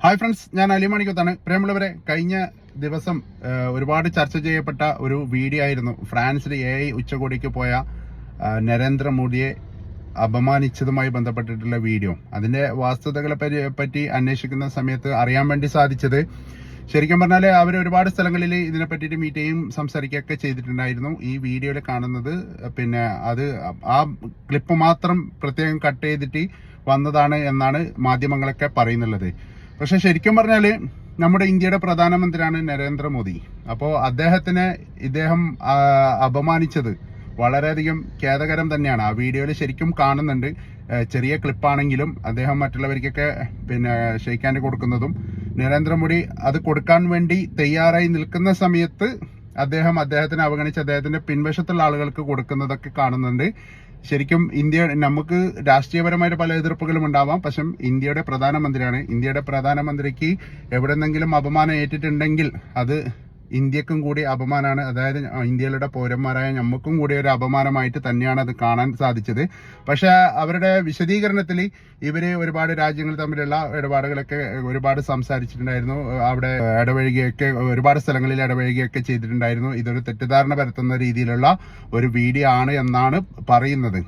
Hi friends, ഞാൻ അലിമാണിക്കത്താണ്. പ്രിയമുള്ളവരെ, കഴിഞ്ഞ ദിവസം ഒരുപാട് ചർച്ച ചെയ്യപ്പെട്ട ഒരു വീഡിയോ ആയിരുന്നു ഫ്രാൻസിൽ AI ഉച്ചകോടിക്ക് പോയ നരേന്ദ്രമോദിയെ അപമാനിച്ചതുമായി ബന്ധപ്പെട്ടിട്ടുള്ള വീഡിയോ. അതിന്റെ വാസ്തുതകളെ പറ്റി അന്വേഷിക്കുന്ന സമയത്ത് അറിയാൻ വേണ്ടി സാധിച്ചത്, ശരിക്കും പറഞ്ഞാൽ അവർ ഒരുപാട് സ്ഥലങ്ങളിൽ ഇതിനെ പറ്റിയിട്ട് മീറ്റ് ചെയ്യും സംസാരിക്കുകയൊക്കെ ചെയ്തിട്ടുണ്ടായിരുന്നു. ഈ വീഡിയോയിൽ കാണുന്നത് പിന്നെ അത് ആ ക്ലിപ്പ് മാത്രം പ്രത്യേകം കട്ട് ചെയ്തിട്ട് വന്നതാണ് എന്നാണ് മാധ്യമങ്ങളൊക്കെ പറയുന്നുള്ളത്. പക്ഷെ ശരിക്കും പറഞ്ഞാല് നമ്മുടെ ഇന്ത്യയുടെ പ്രധാനമന്ത്രിയാണ് നരേന്ദ്രമോദി. അപ്പോൾ ഇദ്ദേഹം അപമാനിച്ചത് വളരെയധികം ഖേദകരം തന്നെയാണ്. ആ വീഡിയോയിൽ ശരിക്കും കാണുന്നുണ്ട്. ചെറിയ ക്ലിപ്പാണെങ്കിലും അദ്ദേഹം മറ്റുള്ളവർക്കൊക്കെ പിന്നെ ഷെയ്ക്ക് ഹാൻഡ് കൊടുക്കുന്നതും, നരേന്ദ്രമോദി അത് കൊടുക്കാൻ വേണ്ടി തയ്യാറായി നിൽക്കുന്ന സമയത്ത് അദ്ദേഹത്തിനെ അവഗണിച്ച് അദ്ദേഹത്തിന്റെ പിൻവശത്തുള്ള ആളുകൾക്ക് കൊടുക്കുന്നതൊക്കെ കാണുന്നുണ്ട്. ശരിക്കും നമുക്ക് രാഷ്ട്രീയപരമായിട്ട് പല എതിർപ്പുകളും ഉണ്ടാവാം. പക്ഷെ ഇന്ത്യയുടെ പ്രധാനമന്ത്രിയാണ്. ഇന്ത്യയുടെ പ്രധാനമന്ത്രിക്ക് എവിടെന്നെങ്കിലും അപമാനം ഏറ്റിട്ടുണ്ടെങ്കിൽ അത് ഇന്ത്യക്കും കൂടി അപമാനമാണ്. അതായത് ഇന്ത്യയിലുള്ള പൗരന്മാരായ നമുക്കും കൂടി ഒരു അപമാനമായിട്ട് തന്നെയാണ് അത് കാണാൻ സാധിച്ചത്. പക്ഷെ അവരുടെ വിശദീകരണത്തിൽ ഇവര് ഒരുപാട് രാജ്യങ്ങൾ തമ്മിലുള്ള ഇടപാടുകളൊക്കെ ഒരുപാട് സംസാരിച്ചിട്ടുണ്ടായിരുന്നു. അവിടെ ഒരുപാട് സ്ഥലങ്ങളിൽ ഇടപഴകുകയൊക്കെ ചെയ്തിട്ടുണ്ടായിരുന്നു. ഇതൊരു തെറ്റിദ്ധാരണ പരത്തുന്ന രീതിയിലുള്ള ഒരു വീഡിയോ ആണ് എന്നാണ് പറയുന്നത്.